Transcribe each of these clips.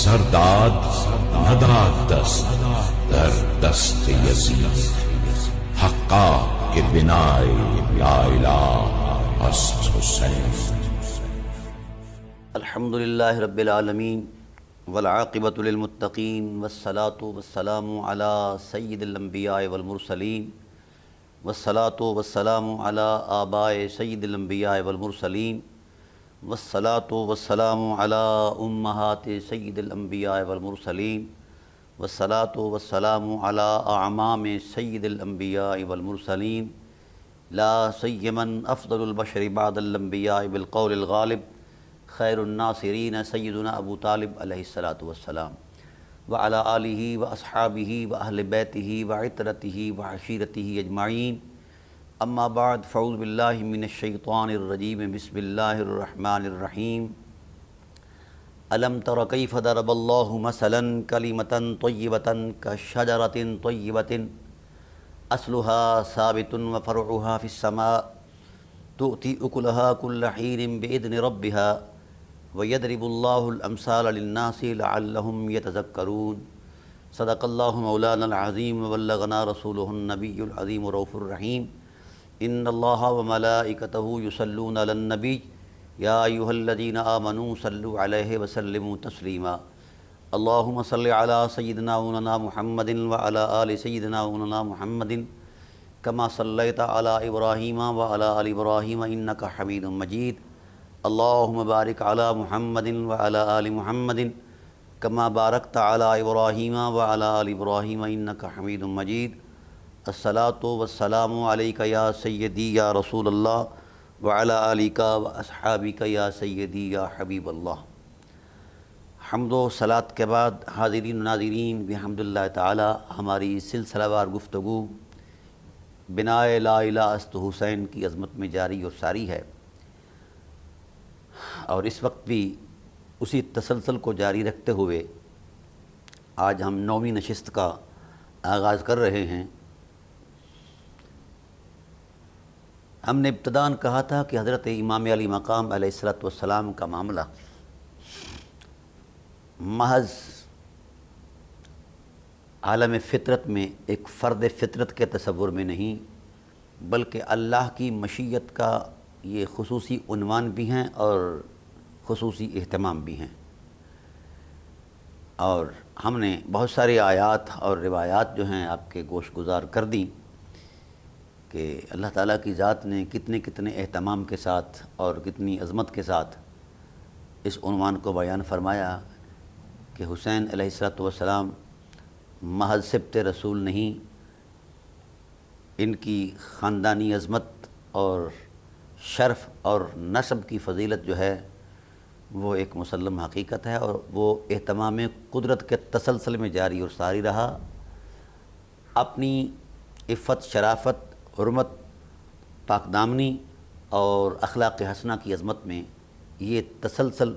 سرداد نداد دست در دست یزید، حقا کہ بنائے یا الہ است حسین. الحمدللہ رب العالمین والعاقبۃ للمتقین والصلاۃ والسلام علی سید الانبیاء والمرسلین والصلاۃ والسلام علی آباء سید الانبیاء والمرسلین والصلاۃ والسلام علی امہات سید الانبیاء والمرسلین والصلاۃ والسلام علی اعمام سید الانبیاء والمرسلین لا سیما افضل البشر بعد الانبیاء بالقول الغالب خیر الناصرین سیدنا ابو طالب علیہ الصلاۃ والسلام وعلی آلہ واصحابہ واہل بیتہ وعطرتہ وعشیرتہ اجمعین. اما بعد فاعوذ باللہ من الشیطان الرجیم بسم اللہ الرحمن الرحیم. الم تر کیف ضرب اللہ مثلا کلمۃ طیبۃ کشجرۃ طیبۃ اصلها ثابت وفرعها فی السماء تؤتی اکلها کل حین بإذن ربها وَيَضْرِبُ اللَّهُ الْأَمْثَالَ لِلنَّاسِ لَعَلَّهُمْ يَتَذَكَّرُونَ. صدق اللہ مولانا العظیم وبلغنا رسولہ النبی العظیم رؤوف الرحیم. ان اللہ وملائکتہ یصلون علی النبی یا ایہا الذین آمنوا صلوا علیہ وسلموا تسلیما. اللہم صل علی سیدنا مولانا محمد وعلی آل سیدنا مولانا محمد کما صلیت علی ابراہیم وعلی آل ابراہیم انک حمید مجید. اللہم بارک علی محمد وعلی آل محمد کما بارکت علی ابراہیم وعلی آل ابراہیم انک حمید مجید. الصلاۃ والسلام علیک یا سیدی یا رسول اللہ وعلی آلک واصحابک یا سیدی یا حبیب اللہ. حمد و صلاۃ کے بعد حاضرین و ناظرین بحمد اللہ تعالی ہماری سلسلہ وار گفتگو بنائے لا الہ است حسین کی عظمت میں جاری اور ساری ہے، اور اس وقت بھی اسی تسلسل کو جاری رکھتے ہوئے آج ہم 9ویں نشست کا آغاز کر رہے ہیں. ہم نے ابتداً کہا تھا کہ حضرت امام علی مقام علیہ الصلوۃ والسلام کا معاملہ محض عالم فطرت میں ایک فرد فطرت کے تصور میں نہیں، بلکہ اللہ کی مشیت کا یہ خصوصی عنوان بھی ہیں اور خصوصی اہتمام بھی ہیں. اور ہم نے بہت سارے آیات اور روایات جو ہیں آپ کے گوش گزار کر دیں کہ اللہ تعالیٰ کی ذات نے کتنے کتنے اہتمام کے ساتھ اور کتنی عظمت کے ساتھ اس عنوان کو بیان فرمایا کہ حسین علیہ الصلوۃ والسلام محض سبط رسول نہیں، ان کی خاندانی عظمت اور شرف اور نسب کی فضیلت جو ہے وہ ایک مسلم حقیقت ہے، اور وہ اہتمام قدرت کے تسلسل میں جاری اور ساری رہا. اپنی عفت، شرافت، حرمت، پاک دامنی اور اخلاق حسنہ کی عظمت میں یہ تسلسل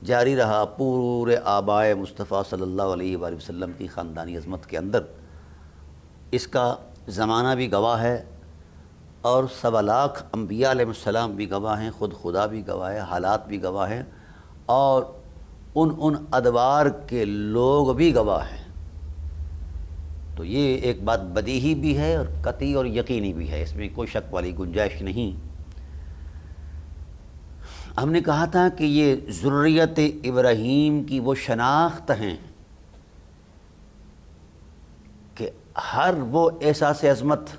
جاری رہا پورے آبائے مصطفیٰ صلی اللہ علیہ وآلہ وسلم کی خاندانی عظمت کے اندر. اس کا زمانہ بھی گواہ ہے اور 1.25 لاکھ انبیاء علیہ السلام بھی گواہ ہیں، خود خدا بھی گواہ ہے، حالات بھی گواہ ہیں، اور ان ادوار کے لوگ بھی گواہ ہیں. تو یہ ایک بات بدیہی بھی ہے اور قطعی اور یقینی بھی ہے، اس میں کوئی شک والی گنجائش نہیں. ہم نے کہا تھا کہ یہ ذریت ابراہیم کی وہ شناخت ہیں کہ ہر وہ احساس عظمت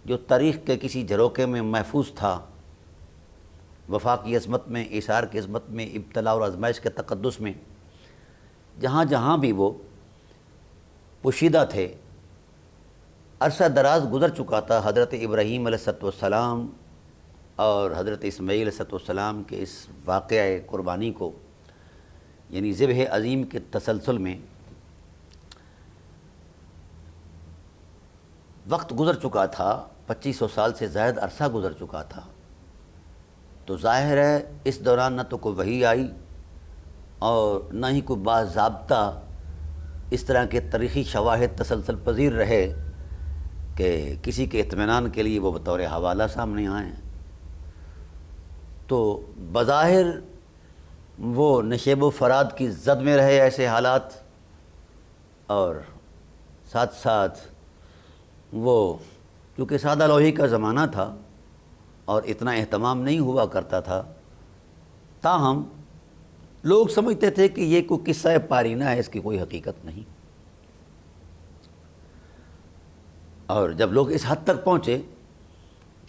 جو تاریخ کے کسی جھروکے میں محفوظ تھا، وفا کی عظمت میں، ایثار کی عظمت میں، ابتلاء اور آزمائش کے تقدس میں، جہاں جہاں بھی وہ پوشیدہ تھے، عرصہ دراز گزر چکا تھا حضرت ابراہیم علیہ السلام اور حضرت اسماعیل علیہ السلام کے اس واقعہ قربانی کو، یعنی ذبح عظیم کے تسلسل میں وقت گزر چکا تھا، 2500 سال سے زائد عرصہ گزر چکا تھا. تو ظاہر ہے اس دوران نہ تو کوئی وحی آئی اور نہ ہی کوئی باضابطہ اس طرح کے تاریخی شواہد تسلسل پذیر رہے کہ کسی کے اطمینان کے لیے وہ بطور حوالہ سامنے آئیں. تو بظاہر وہ نشیب و فراد کی زد میں رہے ایسے حالات، اور ساتھ ساتھ وہ چونکہ سادہ لوہی کا زمانہ تھا اور اتنا اہتمام نہیں ہوا کرتا تھا، تاہم لوگ سمجھتے تھے کہ یہ کوئی قصہ پارینہ ہے، اس کی کوئی حقیقت نہیں۔ اور جب لوگ اس حد تک پہنچے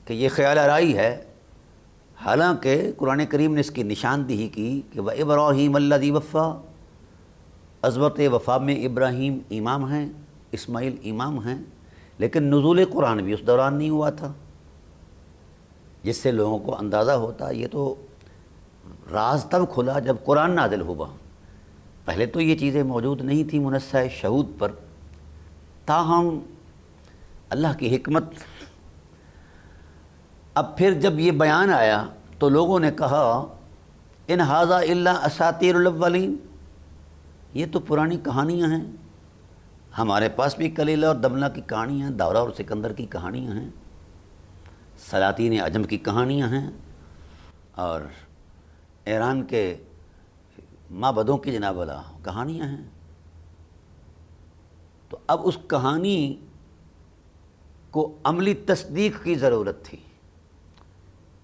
کہ یہ خیال آرائی ہے، حالانکہ قرآن کریم نے اس کی نشاندہی کی کہ وَإِبْرَاهِيمَ الَّذِي وَفَّى، عظمت وفا میں ابراہیم امام ہیں، اسماعیل امام ہیں، لیکن نزول قرآن بھی اس دوران نہیں ہوا تھا، جس سے لوگوں کو اندازہ ہوتا یہ تو راز تب کھلا جب قرآن نازل ہوا، پہلے تو یہ چیزیں موجود نہیں تھیں منصہ شہود پر۔ تاہم اللہ کی حکمت، اب پھر جب یہ بیان آیا تو لوگوں نے کہا ان ھذا الا اساطیر الاولین، یہ تو پرانی کہانیاں ہیں، ہمارے پاس بھی کلیلہ اور دمنہ کی کہانیاں ہیں، دورہ اور سکندر کی کہانیاں ہیں، سلاطین عجم کی کہانیاں ہیں، اور ایران کے معبدوں کی جناب والا کہانیاں ہیں۔ تو اب اس کہانی کو عملی تصدیق کی ضرورت تھی،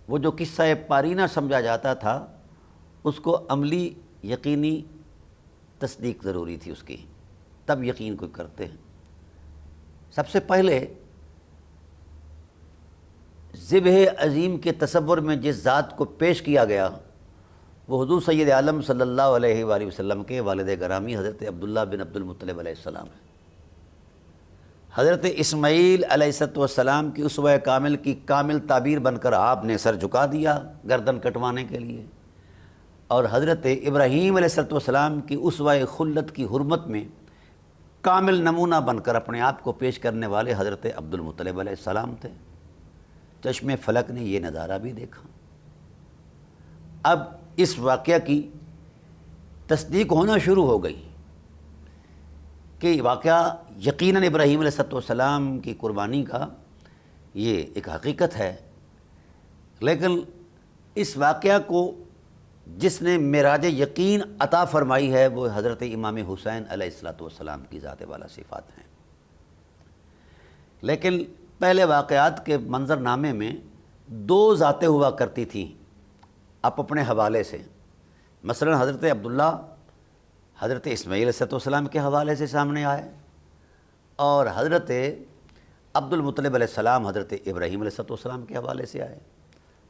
وہ جو قصہ پارینہ سمجھا جاتا تھا اس کو عملی یقینی تصدیق ضروری تھی اس کی، تب یقین کوئی کرتے ہیں۔ سب سے پہلے ذبح عظیم کے تصور میں جس ذات کو پیش کیا گیا وہ حضور سید عالم صلی اللہ علیہ وآلہ وسلم کے والد گرامی حضرت عبداللہ بن عبد المطلب علیہ السلام ہے۔ حضرت اسماعیل علیہ السلام کی اسوہ کامل کی کامل تعبیر بن کر آپ نے سر جھکا دیا گردن کٹوانے کے لیے، اور حضرت ابراہیم علیہ السلام کی اسوہ خلت کی حرمت میں کامل نمونہ بن کر اپنے آپ کو پیش کرنے والے حضرت عبد المطلب علیہ السلام تھے۔ چشم فلک نے یہ نظارہ بھی دیکھا۔ اب اس واقعہ کی تصدیق ہونا شروع ہو گئی کہ واقعہ یقیناً ابراہیم علیہ السلام کی قربانی کا یہ ایک حقیقت ہے، لیکن اس واقعہ کو جس نے معراج یقین عطا فرمائی ہے وہ حضرت امام حسین علیہ السلام کی ذات والا صفات ہیں۔ لیکن پہلے واقعات کے منظر نامے میں دو ذاتیں ہوا کرتی تھیں آپ اپنے حوالے سے، مثلا حضرت عبداللہ حضرت اسماعیل علیہ السلام کے حوالے سے سامنے آئے، اور حضرت عبد المطلب علیہ السلام حضرت ابراہیم علیہ السلام کے حوالے سے آئے،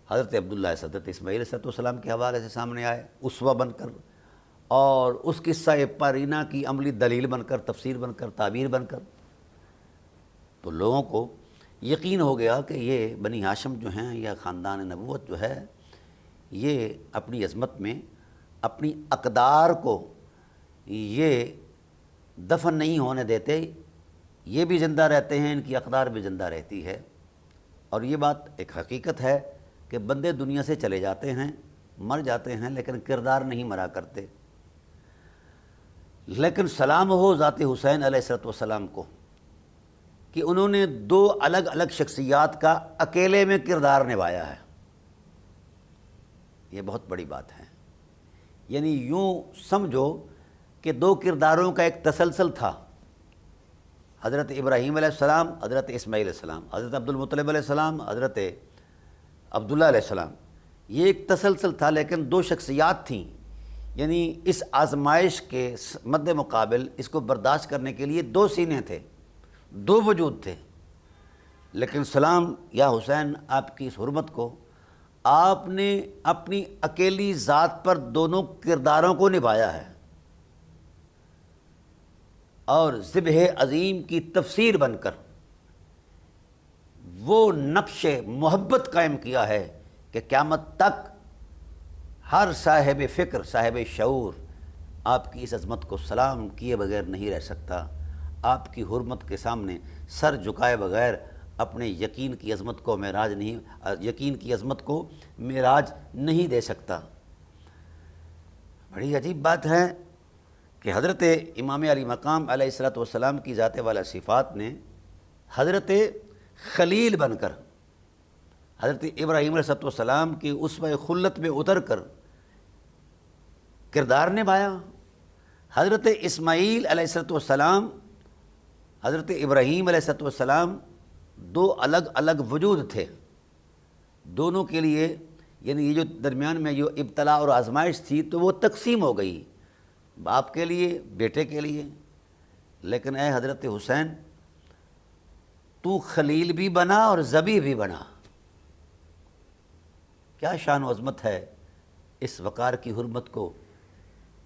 حضرت عبداللہ حضرت اسماعیل علیہ السلام کے حوالے سے سامنے آئے اسوہ بن کر، اور اس قصہ پارینہ کی عملی دلیل بن کر، تفسیر بن کر، تعبیر بن کر۔ تو لوگوں کو یقین ہو گیا کہ یہ بنی ہاشم جو ہیں یا خاندان نبوت جو ہے یہ اپنی عظمت میں اپنی اقدار کو یہ دفن نہیں ہونے دیتے، یہ بھی زندہ رہتے ہیں، ان کی اقدار بھی زندہ رہتی ہے۔ اور یہ بات ایک حقیقت ہے کہ بندے دنیا سے چلے جاتے ہیں، مر جاتے ہیں، لیکن کردار نہیں مرا کرتے۔ لیکن سلام ہو ذات حسین علیہ السلام کو کہ انہوں نے دو الگ الگ شخصیات کا اکیلے میں کردار نبھایا ہے، یہ بہت بڑی بات ہے۔ یعنی یوں سمجھو کہ دو کرداروں کا ایک تسلسل تھا، حضرت ابراہیم علیہ السلام، حضرت اسماعیل علیہ السلام، حضرت عبد المطلب علیہ السلام، حضرت عبداللہ علیہ السلام، یہ ایک تسلسل تھا، لیکن دو شخصیات تھیں۔ یعنی اس آزمائش کے مد مقابل اس کو برداشت کرنے کے لیے دو سینے تھے، دو وجود تھے۔ لیکن سلام یا حسین آپ کی اس حرمت کو آپ نے اپنی اکیلی ذات پر دونوں کرداروں کو نبھایا ہے، اور ذبح عظیم کی تفسیر بن کر وہ نقش محبت قائم کیا ہے کہ قیامت تک ہر صاحب فکر، صاحب شعور آپ کی اس عظمت کو سلام کیے بغیر نہیں رہ سکتا، آپ کی حرمت کے سامنے سر جھکائے بغیر اپنے یقین کی عظمت کو معراج نہیں دے سکتا۔ بڑی عجیب بات ہے کہ حضرت امام علی مقام علیہ السلام کی ذات والا صفات نے حضرت خلیل بن کر حضرت ابراہیم علیہ السلام کی اسوہ خلت میں اتر کر کردار نبھایا۔ حضرت اسماعیل علیہ السلام، حضرت ابراہیم علیہ السلام دو الگ الگ وجود تھے، دونوں کے لیے یعنی یہ جو درمیان میں جو ابتلا اور آزمائش تھی تو وہ تقسیم ہو گئی، باپ کے لیے، بیٹے کے لیے۔ لیکن اے حضرت حسین، تو خلیل بھی بنا اور ذبیح بھی بنا۔ کیا شان و عظمت ہے اس وقار کی حرمت کو،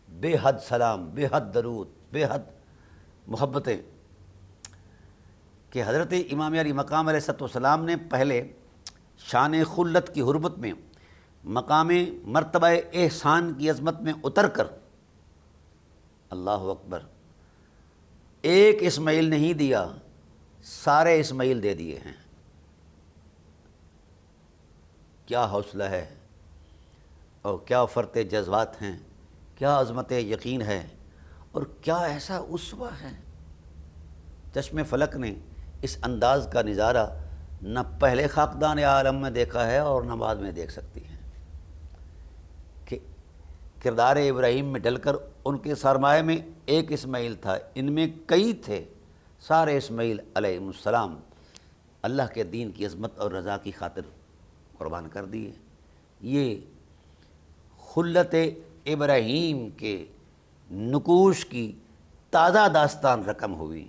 بے حد سلام، بے حد درود، بے حد محبتیں کہ حضرت امام علی مقام علیہ السلام نے پہلے شان خلت کی حرمت میں مقام مرتبہ احسان کی عظمت میں اتر کر، اللہ اکبر، ایک اسماعیل نہیں دیا، سارے اسماعیل دے دیے ہیں۔ کیا حوصلہ ہے اور کیا فرط جذبات ہیں، کیا عظمت یقین ہے، اور کیا ایسا اسوہ ہے۔ چشم فلک نے اس انداز کا نظارہ نہ پہلے خاکدان عالم میں دیکھا ہے اور نہ بعد میں دیکھ سکتی ہے کہ کردار ابراہیم میں ڈل کر ان کے سرمایہ میں ایک اسماعیل تھا، ان میں کئی تھے، سارے اسماعیل علیہ السلام اللہ کے دین کی عظمت اور رضا کی خاطر قربان کر دیے۔ یہ خلت ابراہیم کے نقوش کی تازہ داستان رقم ہوئی،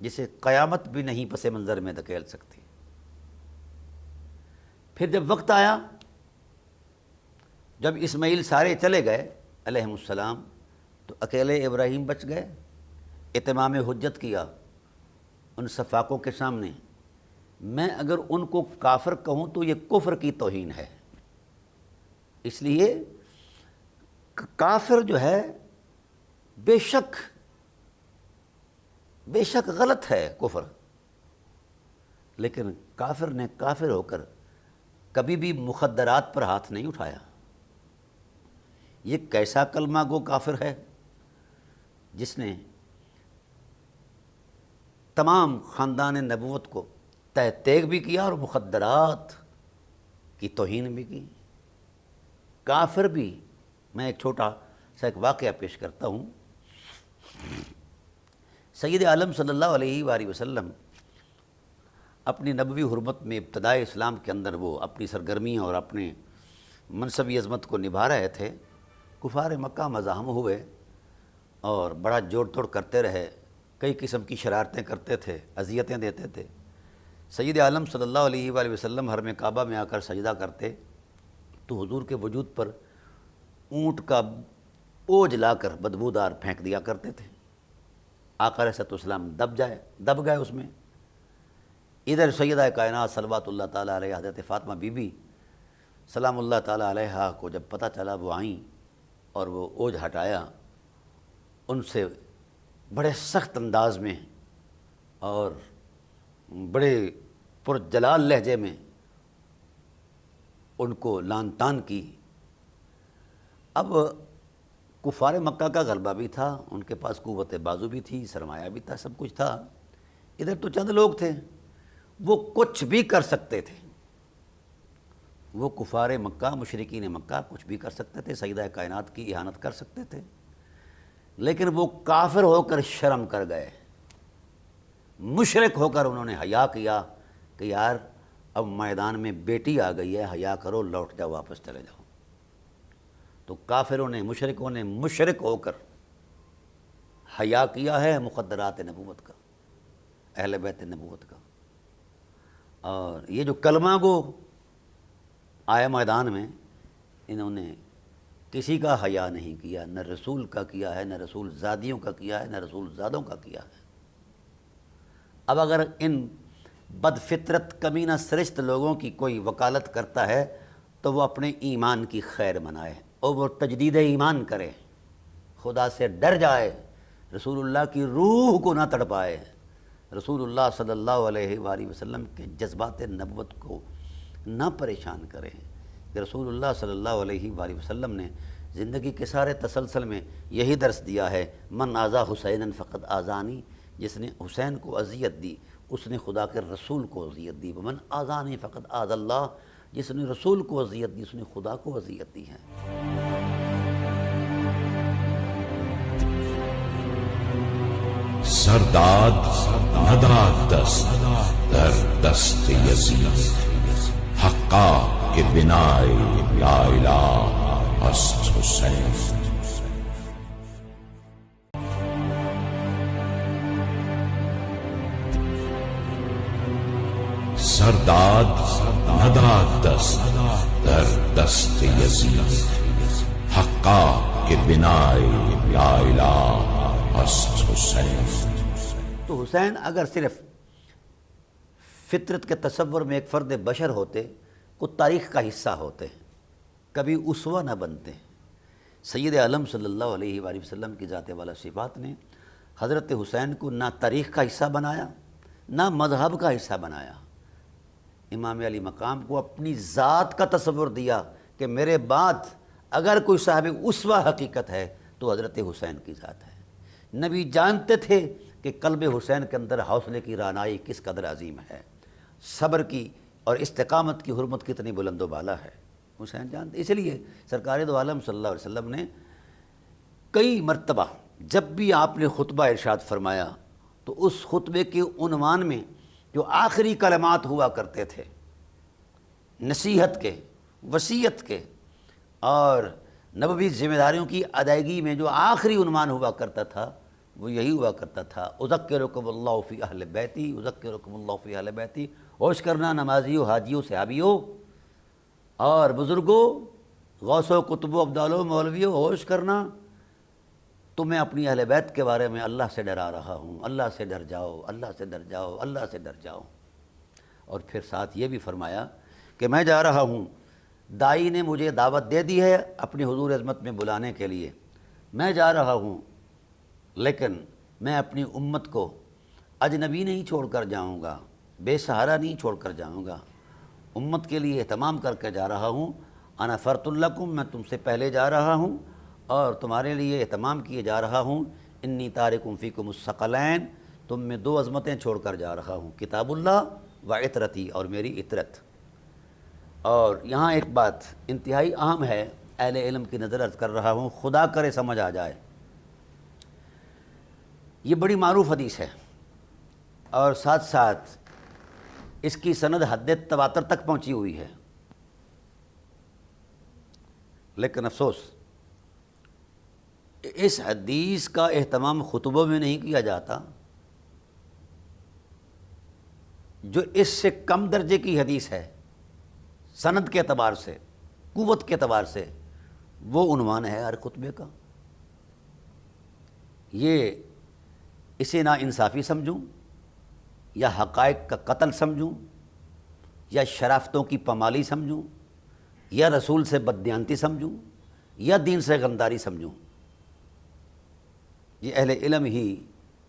جسے قیامت بھی نہیں پس منظر میں دھکیل سکتی۔ پھر جب وقت آیا، جب اسماعیل سارے چلے گئے علیہ السلام، تو اکیلے ابراہیم بچ گئے۔ اتمام حجت کیا ان صفاقوں کے سامنے، میں اگر ان کو کافر کہوں تو یہ کفر کی توہین ہے، اس لیے کافر جو ہے بے شک غلط ہے کفر، لیکن کافر نے کافر ہو کر کبھی بھی مخدرات پر ہاتھ نہیں اٹھایا۔ یہ کیسا کلمہ گو کافر ہے جس نے تمام خاندان نبوت کو تہ تیگ بھی کیا اور مخدرات کی توہین بھی کی۔ کافر بھی، میں ایک چھوٹا سا ایک واقعہ پیش کرتا ہوں۔ سید عالم صلی اللہ علیہ وآلہ وسلم اپنی نبوی حرمت میں ابتدائے اسلام کے اندر وہ اپنی سرگرمیاں اور اپنے منصبی عظمت کو نبھا رہے تھے۔ کفار مکہ مزاحم ہوئے اور بڑا جوڑ توڑ کرتے رہے، کئی قسم کی شرارتیں کرتے تھے، اذیتیں دیتے تھے۔ سید عالم صلی اللہ علیہ وآلہ وسلم حرم کعبہ میں آ کر سجدہ کرتے تو حضور کے وجود پر اونٹ کا اوج لا کر بدبودار پھینک دیا کرتے تھے۔ آقا علیہ السلام دب گئے اس میں۔ ادھر سیدہ کائنات صلوات اللہ تعالیٰ علیہ حضرت فاطمہ بی بی سلام اللہ تعالیٰ علیہ کو جب پتہ چلا، وہ آئیں اور وہ اوج ہٹایا، ان سے بڑے سخت انداز میں اور بڑے پرجلال لہجے میں ان کو لان تان کی۔ اب کفار مکہ کا غلبہ بھی تھا، ان کے پاس قوت بازو بھی تھی، سرمایہ بھی تھا، سب کچھ تھا۔ ادھر تو چند لوگ تھے، وہ کچھ بھی کر سکتے تھے۔ وہ کفار مکہ، مشرکین مکہ کچھ بھی کر سکتے تھے، سیدہ کائنات کی اہانت کر سکتے تھے، لیکن وہ کافر ہو کر شرم کر گئے، مشرک ہو کر انہوں نے حیا کیا کہ یار اب میدان میں بیٹی آ گئی ہے، حیا کرو، لوٹ جاؤ، واپس چلے جاؤ۔ تو کافروں نے، مشرکوں نے مشرک ہو کر حیا کیا ہے مقدرات نبوت کا، اہل بیت نبوت کا۔ اور یہ جو کلمہ گو آئے میدان میں، انہوں نے کسی کا حیا نہیں کیا، نہ رسول کا کیا ہے، نہ رسول زادیوں کا کیا ہے، نہ رسول زادوں کا کیا ہے۔ اب اگر ان بد فطرت کمینہ سرشت لوگوں کی کوئی وکالت کرتا ہے تو وہ اپنے ایمان کی خیر منائے اور وہ تجدید ایمان کرے، خدا سے ڈر جائے، رسول اللہ کی روح کو نہ تڑپائے، رسول اللہ صلی اللہ علیہ وآلہ وسلم کے جذبات نبوت کو نہ پریشان کرے۔ کہ رسول اللہ صلی اللہ علیہ وآلہ وسلم نے زندگی کے سارے تسلسل میں یہی درس دیا ہے، من آذا حسینا فقد آذانی، جس نے حسین کو اذیت دی اس نے خدا کے رسول کو اذیت دی، ومن آذانی فقد آذى اللہ، جس نے رسول کو اذیت دی اس نے خدا کو اذیت دی ہے۔ سرداد نداد دست در دست یزید حقا که بنای یا اله است حسین. سرداد نداد دست در دست یزید حقا که بنای یا اله است حسین. تو حسین اگر صرف فطرت کے تصور میں ایک فرد بشر ہوتے، کو تاریخ کا حصہ ہوتے، کبھی اسوہ نہ بنتے. سید عالم صلی اللہ علیہ وآلہ وسلم کی ذات والا صفات نے حضرت حسین کو نہ تاریخ کا حصہ بنایا، نہ مذہب کا حصہ بنایا. امام علی مقام کو اپنی ذات کا تصور دیا کہ میرے بعد اگر کوئی صاحب اسوہ حقیقت ہے تو حضرت حسین کی ذات ہے. نبی جانتے تھے کہ قلب حسین کے اندر حوصلے کی رعنائی کس قدر عظیم ہے، صبر کی اور استقامت کی حرمت کتنی بلند و بالا ہے. حسین جانتے، اس لیے سرکار دو عالم صلی اللہ علیہ وسلم نے کئی مرتبہ جب بھی آپ نے خطبہ ارشاد فرمایا تو اس خطبے کے عنوان میں جو آخری کلمات ہوا کرتے تھے نصیحت کے، وصیت کے اور نبوی ذمہ داریوں کی ادائیگی میں جو آخری عنوان ہوا کرتا تھا وہ یہی ہوا کرتا تھا، اذکرکم اللہ فی اہل بیتی، اذکرکم اللہ فی اہل بیتی. ہوش کرنا نمازیوں، حاجیوں، صحابیوں اور بزرگوں، غوثوں، کتبوں، ابدالوں، مولویوں، ہوش کرنا، تو میں اپنی اہل بیت کے بارے میں اللہ سے ڈرا رہا ہوں. اللہ سے ڈر جاؤ، اللہ سے ڈر جاؤ، اللہ سے ڈر جاؤ. اور پھر ساتھ یہ بھی فرمایا کہ میں جا رہا ہوں، دائی نے مجھے دعوت دے دی ہے اپنی حضور عظمت میں بلانے کے لیے، میں جا رہا ہوں، لیکن میں اپنی امت کو اجنبی نہیں چھوڑ کر جاؤں گا، بے سہارا نہیں چھوڑ کر جاؤں گا. امت کے لیے اہتمام کر کے جا رہا ہوں. انا فرط لکم، میں تم سے پہلے جا رہا ہوں اور تمہارے لیے اہتمام کیے جا رہا ہوں. انی تارکم فیکم الثقلین، تم میں دو عظمتیں چھوڑ کر جا رہا ہوں، کتاب اللہ و عطرتی، اور میری عطرت. اور یہاں ایک بات انتہائی اہم ہے، اہل علم کی نظر عرض کر رہا ہوں، خدا کرے سمجھ آ جائے. یہ بڑی معروف حدیث ہے اور ساتھ ساتھ اس کی سند حد تواتر تک پہنچی ہوئی ہے، لیکن افسوس اس حدیث کا اہتمام خطبوں میں نہیں کیا جاتا. جو اس سے کم درجے کی حدیث ہے سند کے اعتبار سے، قوت کے اعتبار سے، وہ عنوان ہے ہر خطبے کا. یہ اسے نا انصافی سمجھوں یا حقائق کا قتل سمجھوں یا شرافتوں کی پامالی سمجھوں یا رسول سے بددیانتی سمجھوں یا دین سے غمداری سمجھوں، یہ اہل علم ہی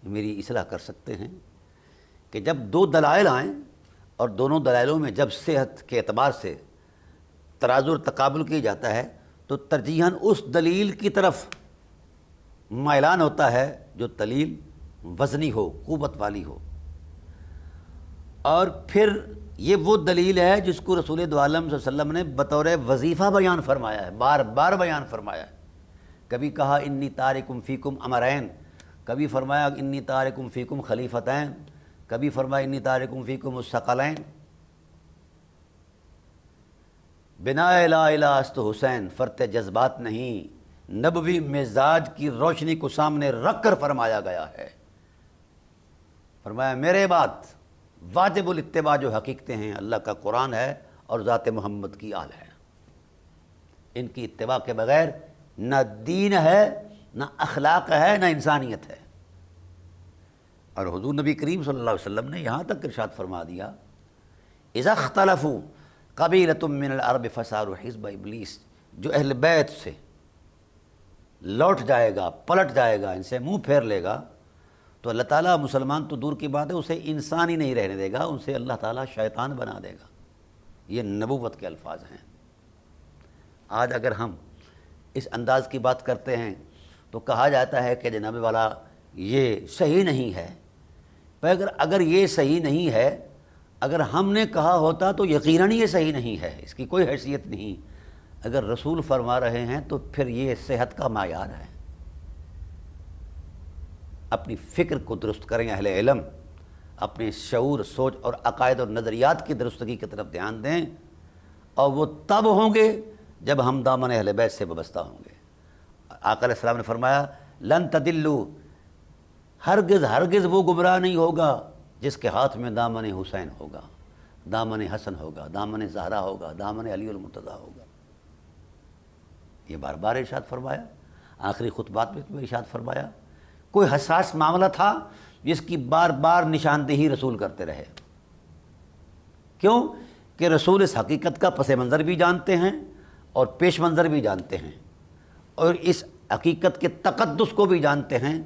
میری اصلاح کر سکتے ہیں کہ جب دو دلائل آئیں اور دونوں دلائلوں میں جب صحت کے اعتبار سے ترازو اور تقابل کیا جاتا ہے تو ترجیحاً اس دلیل کی طرف مائلان ہوتا ہے جو دلیل وزنی ہو، قوت والی ہو. اور پھر یہ وہ دلیل ہے جس کو رسول دو عالم صلی اللہ علیہ وسلم نے بطور وظیفہ بیان فرمایا ہے، بار بار بیان فرمایا ہے. کبھی کہا انی تارکم فیکم امرین، کبھی فرمایا انی تارکم فیکم خلیفتین، کبھی فرمایا انی تارکم فیکم الثقلین. بنا لا الہ است حسین، فرط جذبات نہیں، نبوی مزاج کی روشنی کو سامنے رکھ کر فرمایا گیا ہے. فرمایا میرے بعد واجب الاتباع جو حقیقتیں ہیں اللہ کا قرآن ہے اور ذات محمد کی آل ہے. ان کی اتباع کے بغیر نہ دین ہے، نہ اخلاق ہے، نہ انسانیت ہے. اور حضور نبی کریم صلی اللہ علیہ وسلم نے یہاں تک ارشاد فرما دیا اذا اختلفوا قبیلۃ من العرب فصاروا حزب ابلیس، جو اہل بیت سے لوٹ جائے گا، پلٹ جائے گا، ان سے منہ پھیر لے گا تو اللہ تعالیٰ مسلمان تو دور کی بات ہے اسے انسان ہی نہیں رہنے دے گا، ان سے اللہ تعالیٰ شیطان بنا دے گا. یہ نبوت کے الفاظ ہیں. آج اگر ہم اس انداز کی بات کرتے ہیں تو کہا جاتا ہے کہ جناب والا یہ صحیح نہیں ہے. اگر یہ صحیح نہیں ہے، اگر ہم نے کہا ہوتا تو یقیناً یہ صحیح نہیں ہے، اس کی کوئی حیثیت نہیں. اگر رسول فرما رہے ہیں تو پھر یہ صحت کا معیار ہے. اپنی فکر کو درست کریں اہل علم، اپنے شعور، سوچ اور عقائد اور نظریات کی درستگی کی طرف دھیان دیں، اور وہ تب ہوں گے جب ہم دامن اہل بیت سے وابستہ ہوں گے۔ آقا علیہ السلام نے فرمایا لن تدلوا، ہرگز ہرگز وہ گمراہ نہیں ہوگا جس کے ہاتھ میں دامن حسین ہوگا، دامن حسن ہوگا، دامن زہرا ہوگا، دامن علی المرتضیٰ ہوگا۔ یہ بار بار ارشاد فرمایا، آخری خطبات میں ارشاد فرمایا۔ کوئی حساس معاملہ تھا جس کی بار بار نشاندہی رسول کرتے رہے۔ کیوں کہ رسول اس حقیقت کا پس منظر بھی جانتے ہیں اور پیش منظر بھی جانتے ہیں، اور اس حقیقت کے تقدس کو بھی جانتے ہیں،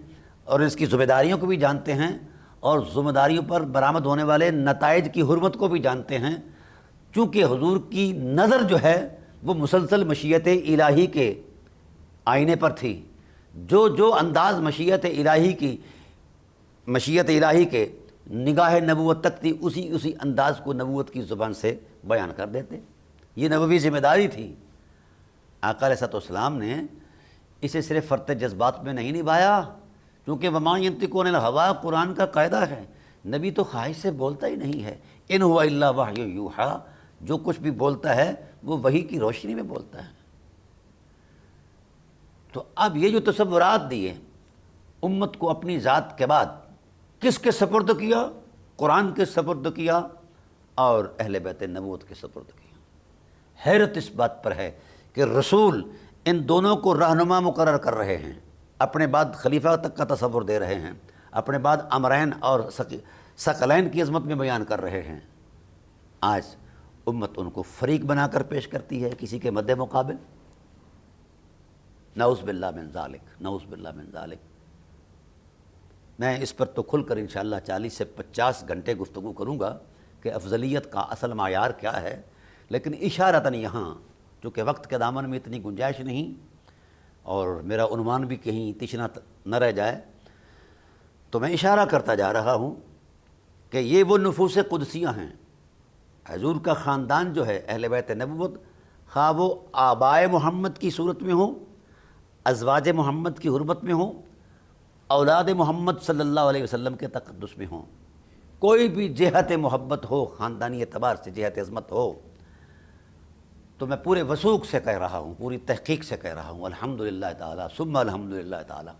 اور اس کی ذمہ داریوں کو بھی جانتے ہیں، اور ذمہ داریوں پر برآمد ہونے والے نتائج کی حرمت کو بھی جانتے ہیں۔ چونکہ حضور کی نظر جو ہے وہ مسلسل مشیت الہی کے آئینے پر تھی، جو انداز مشیت الہی کے نگاہ نبوت تک تھی، اسی انداز کو نبوت کی زبان سے بیان کر دیتے۔ یہ نبوی ذمہ داری تھی۔ آقا علیہ السلام نے اسے صرف فرط جذبات میں نہیں نبھایا، کیونکہ وما ینطق عن الہویٰ قرآن کا قاعدہ ہے، نبی تو خواہش سے بولتا ہی نہیں ہے، ان ہوا الا وحی یوحیٰ، جو کچھ بھی بولتا ہے وہ وحی کی روشنی میں بولتا ہے۔ تو اب یہ جو تصورات دیے امت کو اپنی ذات کے بعد کس کے سپرد کیا؟ قرآن کے سپرد کیا اور اہل بیت نبوت کے سپرد کیا۔ حیرت اس بات پر ہے کہ رسول ان دونوں کو رہنما مقرر کر رہے ہیں، اپنے بعد خلیفہ تک کا تصور دے رہے ہیں، اپنے بعد امرین اور ثقلین کی عظمت میں بیان کر رہے ہیں۔ آج امت ان کو فریق بنا کر پیش کرتی ہے کسی کے مد مقابل۔ نعوذ باللہ من ذالک، نعوذ باللہ من ذالک۔ میں اس پر تو کھل کر انشاءاللہ 40 سے 50 گھنٹے گفتگو کروں گا کہ افضلیت کا اصل معیار کیا ہے، لیکن اشارتاً یہاں چونکہ وقت کے دامن میں اتنی گنجائش نہیں اور میرا عنوان بھی کہیں تشنا نہ رہ جائے، تو میں اشارہ کرتا جا رہا ہوں کہ یہ وہ نفوس قدسیہ ہیں۔ حضور کا خاندان جو ہے اہل بیت نبوت، خواہ وہ آبائے محمد کی صورت میں ہوں، ازواج محمد کی حرمت میں ہوں، اولاد محمد صلی اللہ علیہ وسلم کے تقدس میں ہوں، کوئی بھی جہت محبت ہو، خاندانی اعتبار سے جہت عظمت ہو، تو میں پورے وثوق سے کہہ رہا ہوں، پوری تحقیق سے کہہ رہا ہوں الحمدللہ تعالیٰ ثم الحمدللہ تعالیٰ۔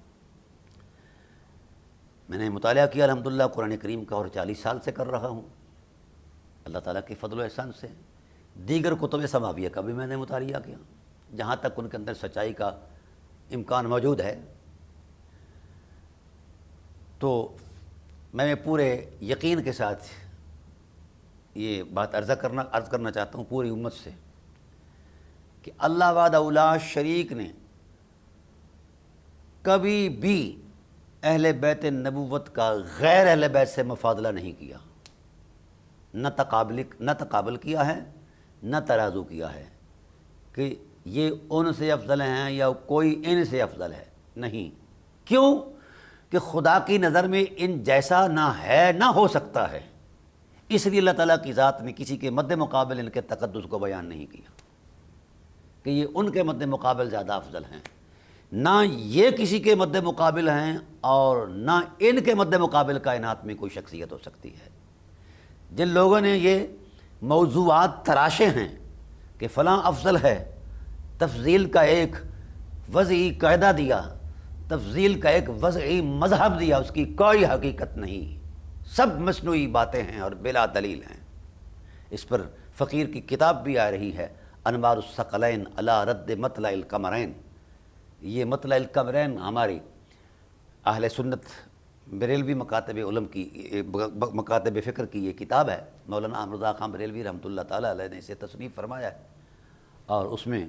میں نے مطالعہ کیا الحمدللہ قرآن کریم کا، اور 40 سال سے کر رہا ہوں اللہ تعالیٰ کے فضل و احسان سے۔ دیگر کتب سماویہ کا بھی میں نے مطالعہ کیا، جہاں تک ان کے اندر سچائی کا امکان موجود ہے۔ تو میں پورے یقین کے ساتھ یہ بات عرض کرنا چاہتا ہوں پوری امت سے کہ اللہ وحدہ لا شریک نے کبھی بھی اہل بیت نبوت کا غیر اہل بیت سے مفاضلہ نہیں کیا، نہ تقابل کیا ہے، نہ ترازو کیا ہے کہ یہ ان سے افضل ہیں یا کوئی ان سے افضل ہے، نہیں۔ کیوں کہ خدا کی نظر میں ان جیسا نہ ہے نہ ہو سکتا ہے، اس لیے اللہ تعالیٰ کی ذات نے کسی کے مد مقابل ان کے تقدس کو بیان نہیں کیا کہ یہ ان کے مد مقابل زیادہ افضل ہیں، نہ یہ کسی کے مد مقابل ہیں اور نہ ان کے مد مقابل کائنات میں کوئی شخصیت ہو سکتی ہے۔ جن لوگوں نے یہ موضوعات تراشے ہیں کہ فلاں افضل ہے، تفضیل کا ایک وضعی قاعدہ دیا، تفضیل کا ایک وضعی مذہب دیا، اس کی کوئی حقیقت نہیں، سب مصنوعی باتیں ہیں اور بلا دلیل ہیں۔ اس پر فقیر کی کتاب بھی آ رہی ہے انوار الثقلین علی رد مطلع القمرین۔ یہ مطلع القمرین ہماری اہل سنت بریلوی مکاتب علم کی مکاتب فکر کی یہ کتاب ہے، مولانا احمد رضا خان بریلوی رحمۃ اللہ تعالیٰ علیہ نے اسے تصنیف فرمایا ہے، اور اس میں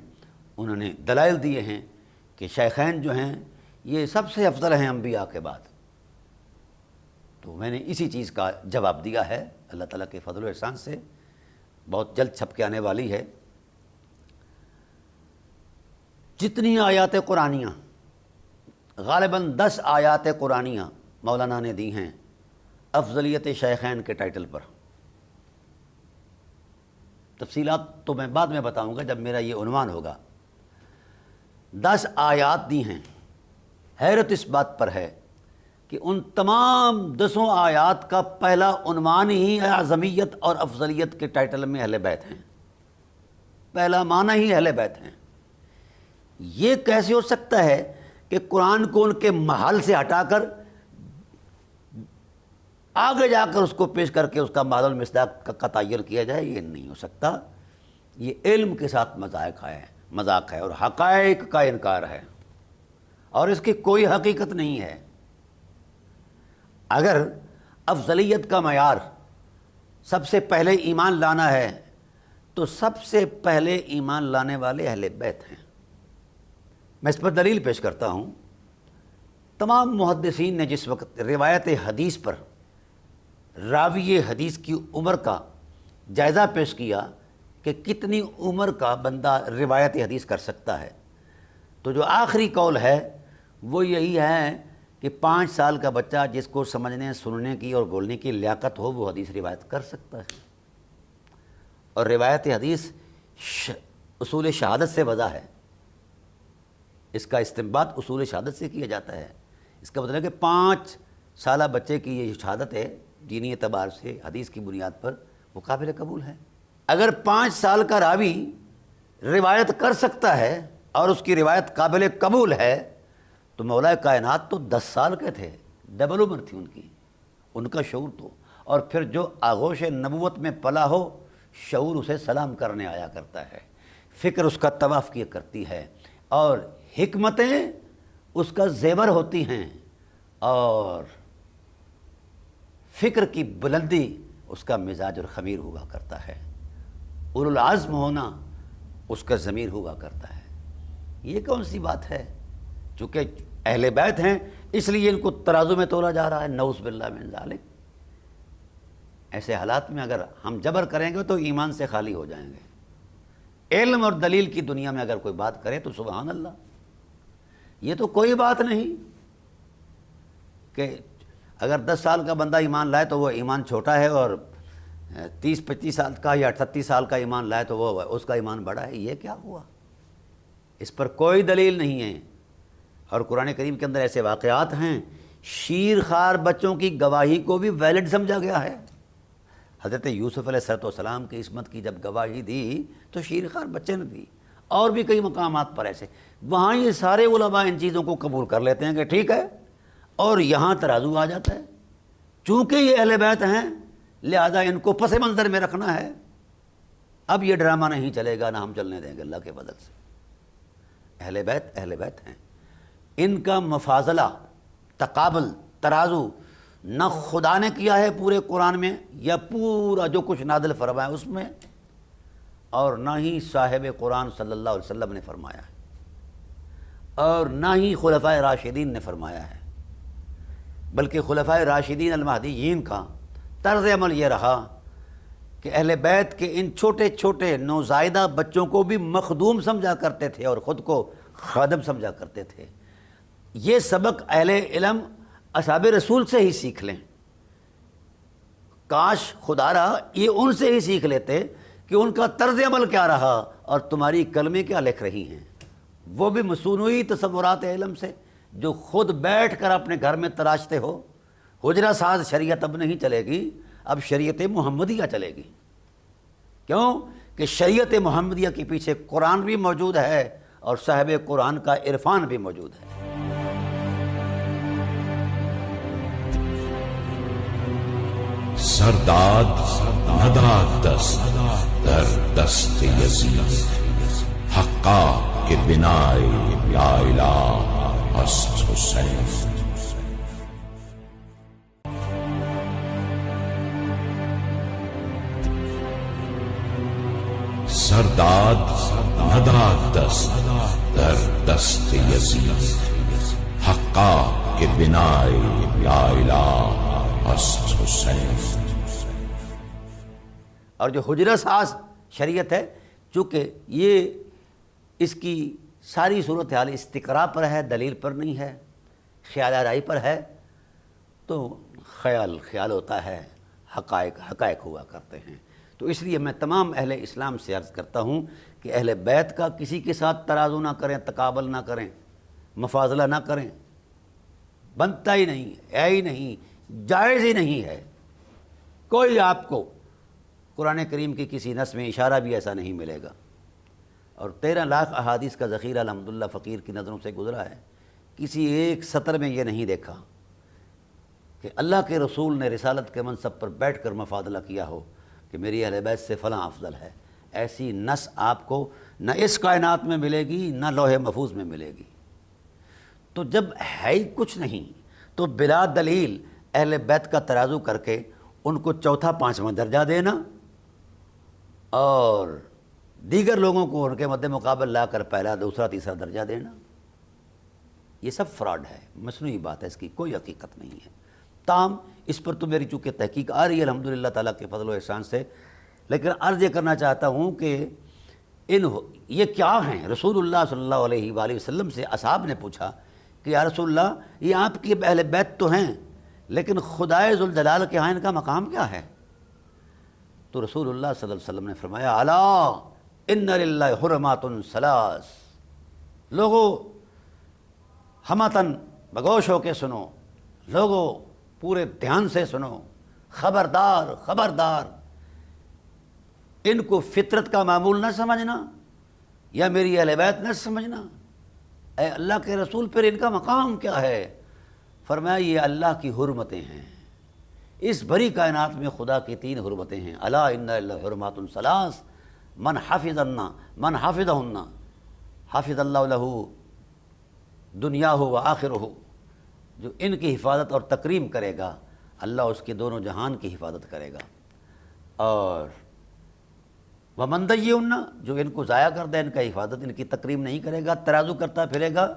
انہوں نے دلائل دیے ہیں کہ شیخین جو ہیں یہ سب سے افضل ہیں انبیاء کے بعد۔ تو میں نے اسی چیز کا جواب دیا ہے اللہ تعالیٰ کے فضل و احسان سے، بہت جلد چھپ کے آنے والی ہے۔ جتنی آیات قرآنیہ، غالباً 10 آیات قرآنیہ مولانا نے دی ہیں افضلیت شیخین کے ٹائٹل پر۔ تفصیلات تو میں بعد میں بتاؤں گا جب میرا یہ عنوان ہوگا۔ 10 آیات دی ہیں۔ حیرت اس بات پر ہے کہ ان تمام 10 آیات کا پہلا عنوان ہی اعظمیت اور افضلیت کے ٹائٹل میں اہل بیت ہیں، پہلا معنی ہی اہل بیت ہیں۔ یہ کیسے ہو سکتا ہے کہ قرآن کو ان کے محل سے ہٹا کر آگے جا کر اس کو پیش کر کے اس کا مادہ المصداق کا تعین کیا جائے؟ یہ نہیں ہو سکتا۔ یہ علم کے ساتھ مذاق ہے اور حقائق کا انکار ہے، اور اس کی کوئی حقیقت نہیں ہے۔ اگر افضلیت کا معیار سب سے پہلے ایمان لانا ہے تو سب سے پہلے ایمان لانے والے اہل بیت ہیں۔ میں اس پر دلیل پیش کرتا ہوں۔ تمام محدثین نے جس وقت روایت حدیث پر راوی حدیث کی عمر کا جائزہ پیش کیا کہ کتنی عمر کا بندہ روایت حدیث کر سکتا ہے، تو جو آخری قول ہے وہ یہی ہے کہ 5 سال کا بچہ جس کو سمجھنے سننے کی اور بولنے کی لیاقت ہو وہ حدیث روایت کر سکتا ہے۔ اور روایت حدیث اصول شہادت سے وضع ہے، اس کا استنباط اصول شہادت سے کیا جاتا ہے۔ اس کا مطلب ہے کہ 5 سالہ بچے کی یہ شہادت ہے دینی اعتبار سے حدیث کی بنیاد پر وہ قابل قبول ہے۔ اگر 5 سال کا راوی روایت کر سکتا ہے اور اس کی روایت قابل قبول ہے تو مولا کائنات تو 10 سال کے تھے، ڈبل عمر تھی ان کا شعور تو، اور پھر جو آغوش نبوت میں پلا ہو شعور اسے سلام کرنے آیا کرتا ہے، فکر اس کا طواف کیا کرتی ہے، اور حکمتیں اس کا زیور ہوتی ہیں، اور فکر کی بلندی اس کا مزاج اور خمیر ہوا کرتا ہے، اولو العزم ہونا اس کا ضمیر ہوا کرتا ہے۔ یہ کون سی بات ہے؟ چونکہ اہل بیت ہیں اس لیے ان کو ترازو میں تولا جا رہا ہے، نعوذ باللہ من ذالک۔ ایسے حالات میں اگر ہم جبر کریں گے تو ایمان سے خالی ہو جائیں گے۔ علم اور دلیل کی دنیا میں اگر کوئی بات کرے تو سبحان اللہ، یہ تو کوئی بات نہیں کہ اگر 10 سال کا بندہ ایمان لائے تو وہ ایمان چھوٹا ہے، اور 30-35 سال کا یا 38 سال کا ایمان لائے تو وہ اس کا ایمان بڑا ہے۔ یہ کیا ہوا؟ اس پر کوئی دلیل نہیں ہے۔ اور قرآن کریم کے اندر ایسے واقعات ہیں، شیر خوار بچوں کی گواہی کو بھی ویلڈ سمجھا گیا ہے۔ حضرت یوسف علیہ السلام کی عصمت کی جب گواہی دی تو شیر خوار بچے نے دی، اور بھی کئی مقامات پر ایسے، وہاں یہ سارے علماء ان چیزوں کو قبول کر لیتے ہیں کہ ٹھیک ہے، اور یہاں ترازو آ جاتا ہے۔ چونکہ یہ اہل بیت ہیں لہذا ان کو پس منظر میں رکھنا ہے۔ اب یہ ڈرامہ نہیں چلے گا، نہ ہم چلنے دیں گے اللہ کے فضل سے۔ اہل بیت ہیں، ان کا مفاضلہ، تقابل، ترازو نہ خدا نے کیا ہے پورے قرآن میں یا پورا جو کچھ نازل فرمایا اس میں، اور نہ ہی صاحب قرآن صلی اللہ علیہ وسلم نے فرمایا ہے، اور نہ ہی خلفائے راشدین نے فرمایا ہے۔ بلکہ خلفائے راشدین المہدیین کا طرز عمل یہ رہا کہ اہل بیت کے ان چھوٹے چھوٹے نوزائیدہ بچوں کو بھی مخدوم سمجھا کرتے تھے اور خود کو خادم سمجھا کرتے تھے۔ یہ سبق اہل علم اصحاب رسول سے ہی سیکھ لیں۔ کاش خدا رہا یہ ان سے ہی سیکھ لیتے کہ ان کا طرز عمل کیا رہا اور تمہاری کلمیں کیا لکھ رہی ہیں۔ وہ بھی مصنوعی تصورات علم سے جو خود بیٹھ کر اپنے گھر میں تراشتے ہو۔ حجرہ ساز شریعت اب نہیں چلے گی، اب شریعت محمدیہ چلے گی۔ کیوں کہ شریعت محمدیہ کے پیچھے قرآن بھی موجود ہے اور صاحب قرآن کا عرفان بھی موجود ہے۔ سرداد نداد دست در دست یزید، حقا کے بنائے یا الہ است حسین۔ سرداد نداد دست در دست یزید، حقا کے بنائے یا الہ است حسین۔ اور جو حجرہ ساز شریعت ہے، چونکہ یہ اس کی ساری صورتحال استقراء پر ہے، دلیل پر نہیں ہے، خیال آرائی پر ہے، تو خیال ہوتا ہے، حقائق ہوا کرتے ہیں۔ تو اس لیے میں تمام اہل اسلام سے عرض کرتا ہوں کہ اہل بیت کا کسی کے ساتھ ترازو نہ کریں، تقابل نہ کریں، مفاضلہ نہ کریں، بنتا ہی نہیں ہے ہی نہیں، جائز ہی نہیں ہے۔ کوئی آپ کو قرآن کریم کی کسی نص میں اشارہ بھی ایسا نہیں ملے گا۔ اور 13 لاکھ احادیث کا ذخیرہ الحمدللہ فقیر کی نظروں سے گزرا ہے، کسی ایک سطر میں یہ نہیں دیکھا کہ اللہ کے رسول نے رسالت کے منصب پر بیٹھ کر مفاضلہ کیا ہو کہ میری اہل بیت سے فلاں افضل ہے۔ ایسی نص آپ کو نہ اس کائنات میں ملے گی نہ لوح محفوظ میں ملے گی۔ تو جب ہے ہی کچھ نہیں تو بلا دلیل اہل بیت کا ترازو کر کے ان کو چوتھا پانچواں درجہ دینا اور دیگر لوگوں کو ان کے مد مقابل لا کر پہلا دوسرا تیسرا درجہ دینا، یہ سب فراڈ ہے، مصنوعی بات ہے، اس کی کوئی حقیقت نہیں ہے۔ تاہم اس پر تو میری چونکہ تحقیق آ رہی ہے الحمدللہ تعالیٰ کے فضل و احسان سے، لیکن عرض یہ کرنا چاہتا ہوں کہ یہ کیا ہیں؟ رسول اللہ صلی اللہ علیہ وآلہ وسلم سے اصحاب نے پوچھا کہ یا رسول اللہ یہ آپ کی اہل بیت تو ہیں لیکن خدائے ذوالجلال کے ہاں ان کا مقام کیا ہے؟ تو رسول اللہ صلی اللہ علیہ وسلم نے فرمایا الا ان للہ حرمات ثلاث، لوگو ہمتن بگوش ہو کے سنو، لوگو پورے دھیان سے سنو، خبردار خبردار، ان کو فطرت کا معمول نہ سمجھنا یا میری اہل بیت نہ سمجھنا۔ اے اللہ کے رسول پھر ان کا مقام کیا ہے؟ فرمایا یہ اللہ کی حرمتیں ہیں، اس بھری کائنات میں خدا کی 3 حرمتیں ہیں۔ الا ان للہ حرمات ثلاث من حفظہن حفظ اللہ لہ دنیاہ و آخرہ، جو ان کی حفاظت اور تکریم کرے گا اللہ اس کے دونوں جہان کی حفاظت کرے گا، اور ومن ضیعہن، جو ان کو ضائع کر دے، ان کا حفاظت ان کی تکریم نہیں کرے گا، ترازو کرتا پھرے گا،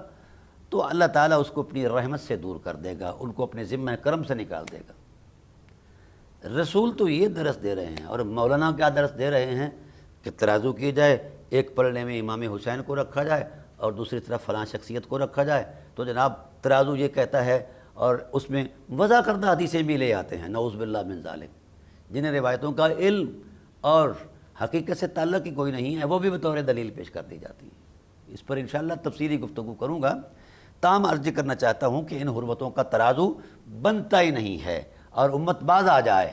تو اللہ تعالیٰ اس کو اپنی رحمت سے دور کر دے گا، ان کو اپنے ذمہ کرم سے نکال دے گا۔ رسول تو یہ درس دے رہے ہیں، اور مولانا کیا درس دے رہے ہیں کہ ترازو کی جائے، ایک پلڑے میں امام حسین کو رکھا جائے اور دوسری طرف فلاں شخصیت کو رکھا جائے، تو جناب ترازو یہ کہتا ہے، اور اس میں وضع کردہ حدیثیں بھی لے آتے ہیں نعوذ باللہ من ذالک، جنہیں روایتوں کا علم اور حقیقت سے تعلق ہی کوئی نہیں ہے، وہ بھی بطور دلیل پیش کر دی جاتی ہیں۔ اس پر انشاءاللہ تفصیلی گفتگو کروں گا۔ تاہم عرض کرنا چاہتا ہوں کہ ان حرمتوں کا ترازو بنتا ہی نہیں ہے، اور امت باز آ جائے،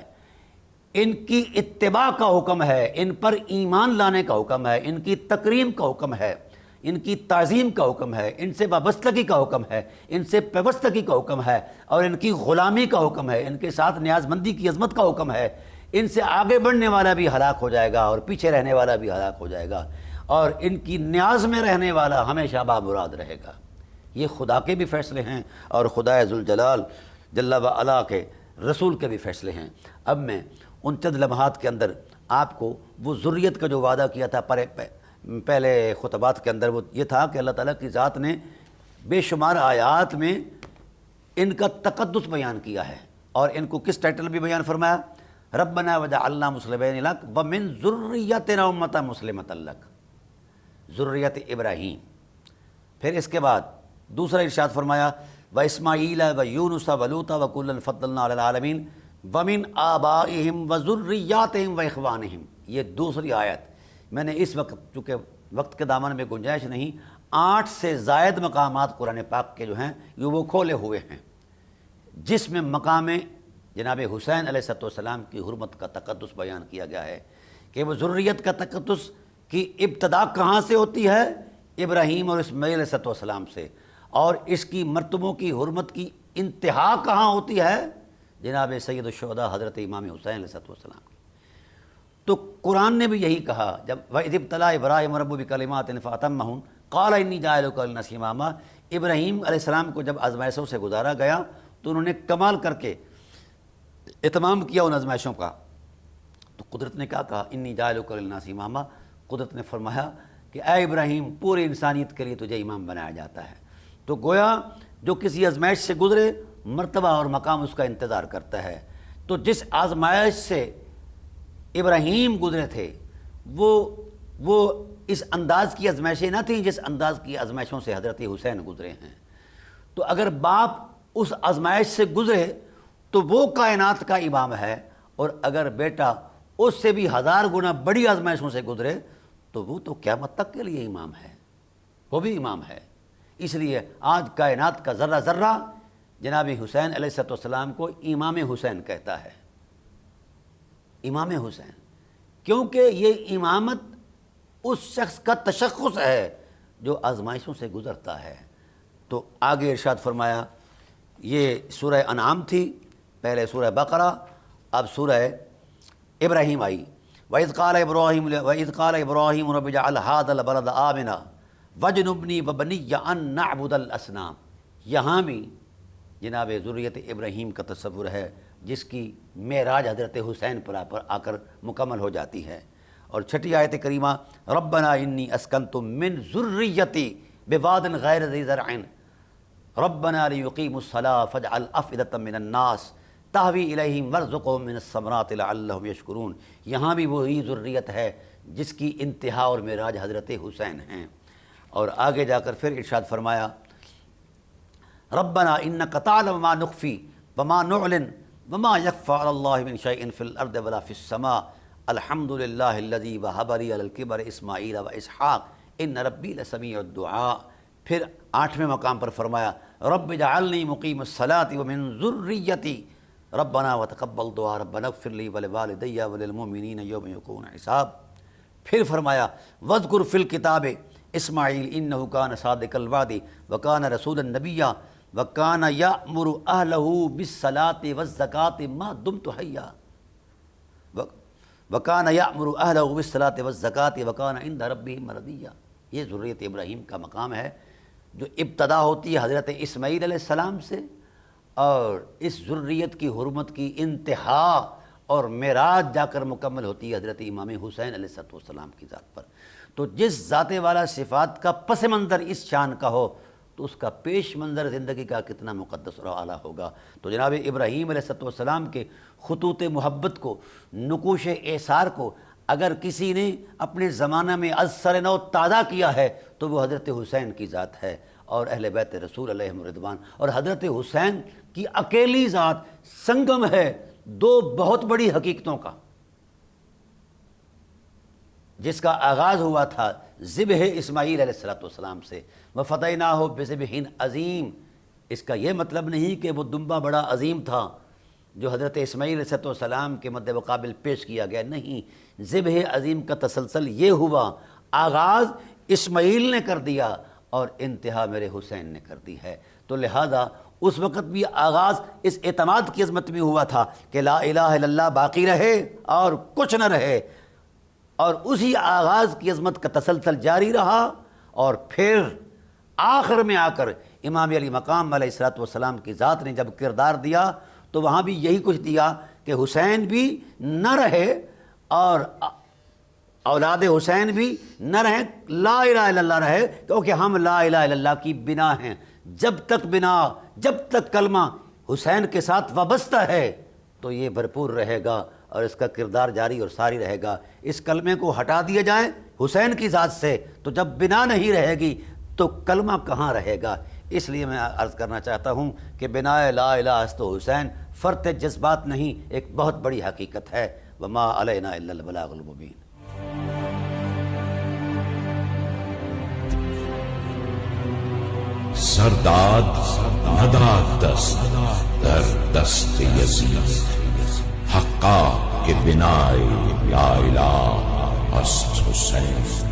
ان کی اتباع کا حکم ہے، ان پر ایمان لانے کا حکم ہے، ان کی تکریم کا حکم ہے، ان کی تعظیم کا حکم ہے، ان سے وابستگی کا حکم ہے، ان سے پیوستگی کا حکم ہے، اور ان کی غلامی کا حکم ہے، ان کے ساتھ نیاز مندی کی عظمت کا حکم ہے۔ ان سے آگے بڑھنے والا بھی ہلاک ہو جائے گا اور پیچھے رہنے والا بھی ہلاک ہو جائے گا، اور ان کی نیاز میں رہنے والا ہمیشہ بامراد رہے گا۔ یہ خدا کے بھی فیصلے ہیں اور خدائے ذوالجلال جل و علا کے رسول کے بھی فیصلے ہیں۔ اب میں ان چند لمحات کے اندر آپ کو وہ ذریت کا جو وعدہ کیا تھا پہلے خطبات کے اندر، وہ یہ تھا کہ اللہ تعالیٰ کی ذات نے بے شمار آیات میں ان کا تقدس بیان کیا ہے، اور ان کو کس ٹائٹل بھی بیان فرمایا؟ ربنا وجعلنا مسلمین لک ومن ذریتنا امۃ مسلمۃ لک، ذریت ابراہیم۔ پھر اس کے بعد دوسرا ارشاد فرمایا واسماعیل ویونس ولوطا وکلا فضلنا علی العالمین ومن آبائہم وذریاتہم واخوانہم۔ یہ دوسری آیت میں نے اس وقت، چونکہ وقت کے دامن میں گنجائش نہیں، 8 سے زائد مقامات قرآن پاک کے جو ہیں یہ وہ کھولے ہوئے ہیں، جس میں مقام جناب حسین علیہ السلام کی حرمت کا تقدس بیان کیا گیا ہے کہ وہ ذریت کا تقدس کی ابتدا کہاں سے ہوتی ہے؟ ابراہیم اور اسماعیل علیہ السلام سے، اور اس کی مرتبوں کی حرمت کی انتہا کہاں ہوتی ہے؟ جناب سید الشہداء حضرت امام حسین علیہ السلام کی۔ تو قرآن نے بھی یہی کہا، جب وَإِذِ ابْتَلَىٰ إِبْرَاهِيمَ رَبُّهُ بِكَلِمَاتٍ فَأَتَمَّهُنَّ قَالَ إِنِّي جَاعِلُكَ لِلنَّاسِ إِمَامًا۔ ابراہیم علیہ السلام کو جب آزمائشوں سے گزارا گیا تو انہوں نے کمال کر کے اتمام کیا ان آزمائشوں کا، تو قدرت نے کیا کہا؟ انی جاعلک للناس اماما۔ قدرت نے فرمایا کہ اے ابراہیم پوری انسانیت کے لیے تجھے امام بنایا جاتا ہے۔ تو گویا جو کسی آزمائش سے گزرے مرتبہ اور مقام اس کا انتظار کرتا ہے۔ تو جس آزمائش سے ابراہیم گزرے تھے وہ اس انداز کی آزمائشیں نہ تھیں جس انداز کی آزمائشوں سے حضرت حسین گزرے ہیں۔ تو اگر باپ اس آزمائش سے گزرے تو وہ کائنات کا امام ہے، اور اگر بیٹا اس سے بھی 1000 گنا بڑی آزمائشوں سے گزرے تو وہ تو قیامت تک کے لیے امام ہے، وہ بھی امام ہے۔ اس لیے آج کائنات کا ذرہ ذرہ جناب حسین علیہ السلام کو امام حسین کہتا ہے، امام حسین، کیونکہ یہ امامت اس شخص کا تشخص ہے جو آزمائشوں سے گزرتا ہے۔ تو آگے ارشاد فرمایا، یہ سورہ انعام تھی، پہلے سورہ بقرہ، اب سورہ ابراہیم آئی۔ وَإِذْ قَالَ إِبْرَاهِيمُ رَبِّ اجْعَلْ هَٰذَا الْبَلَدَ آمِنًا وَاجْنُبْنِي وَبَنِيَّ أَن نَّعْبُدَ الْأَصْنَامَ۔ یہاں بھی جناب ذریت ابراہیم کا تصور ہے، جس کی معراج حضرت حسین پر آ کر مکمل ہو جاتی ہے۔ اور چھٹی آیت کریمہ، ربنا انی اسکنت من ذریتی بواد غیر ذی زرع ربنا لیقیموا الصلاۃ فاجعل افئدۃ من الناس تہوی الیہم وارزقہم من الثمرات لعلہم یشکرون۔ یہاں بھی وہی ذریت ہے جس کی انتہا اور معراج حضرت حسین ہیں۔ اور آگے جا کر پھر ارشاد فرمایا، ربنا انک تعلم ما نخفی وما نعلن وما یخفی علی اللہ من شیء فی الارض ولا فی السماء الحمد للہ الذی وہب لی علی الکبر اسماعیل و اسحاق ان ربی لسمیع الدعاء۔ پھر 8ویں مقام پر فرمایا، رب اجعلنی مقیم الصلاۃ ومن ذریتی ربنا وتقبل دعاء ربنا اغفر لی ولوالدی وللمؤمنین یوم یقوم الحساب۔ پھر فرمایا، واذکر فی الکتاب اسماعیل انہ کان صادق الوعد وکان رسولا نبیا وکان یأمر اہلہ بالصلاۃ والزکاۃ ما دمت حیا وکان یأمر اہلہ بالصلاۃ والزکاۃ وکان عند ربہ مرضیہ۔ یہ ذریت ابراہیم کا مقام ہے جو ابتدا ہوتی ہے حضرت اسماعیل علیہ السلام سے، اور اس ذریت کی حرمت کی انتہا اور معراج جا کر مکمل ہوتی ہے حضرت امام حسین علیہ السلام کی ذات پر۔ تو جس ذات والا صفات کا پس منظر اس شان کا ہو تو اس کا پیش منظر زندگی کا کتنا مقدس اور اعلیٰ ہوگا۔ تو جناب ابراہیم علیہ السلام کے خطوط محبت کو، نقوش ایثار کو اگر کسی نے اپنے زمانہ میں از سر نو تازہ کیا ہے تو وہ حضرت حسین کی ذات ہے اور اہل بیت رسول علیہم رضوان۔ اور حضرت حسین کی اکیلی ذات سنگم ہے دو بہت بڑی حقیقتوں کا، جس کا آغاز ہوا تھا ذبح اسماعیل علیہ السلام سے، وَفَدَيْنَاهُ بِذِبْحٍ عظیم۔ اس کا یہ مطلب نہیں کہ وہ دمبا بڑا عظیم تھا جو حضرت اسماعیل علیہ السلام کے مد مقابل پیش کیا گیا، نہیں، ذبح عظیم کا تسلسل یہ ہوا، آغاز اسماعیل نے کر دیا اور انتہا میرے حسین نے کر دی ہے۔ تو لہذا اس وقت بھی آغاز اس اعتماد کی عظمت میں ہوا تھا کہ لا الہ الا اللہ باقی رہے اور کچھ نہ رہے، اور اسی آغاز کی عظمت کا تسلسل جاری رہا، اور پھر آخر میں آ کر امام علی مقام علیہ السلام کی ذات نے جب کردار دیا تو وہاں بھی یہی کچھ دیا کہ حسین بھی نہ رہے اور اولاد حسین بھی نہ رہیں، لا الہ الا اللہ رہے، کیونکہ ہم لا الہ الا اللہ کی بنا ہیں۔ جب تک بنا، جب تک کلمہ حسین کے ساتھ وابستہ ہے تو یہ بھرپور رہے گا اور اس کا کردار جاری اور ساری رہے گا۔ اس کلمے کو ہٹا دیا جائے حسین کی ذات سے تو جب بنا نہیں رہے گی تو کلمہ کہاں رہے گا۔ اس لیے میں عرض کرنا چاہتا ہوں کہ بنا لا الہ است حسین فرط جذبات نہیں، ایک بہت بڑی حقیقت ہے۔ وما علینا الا البلاغ المبین۔ سرداد نداد دست در دست یزید، حقا کے بنائے یا الہ است حسین۔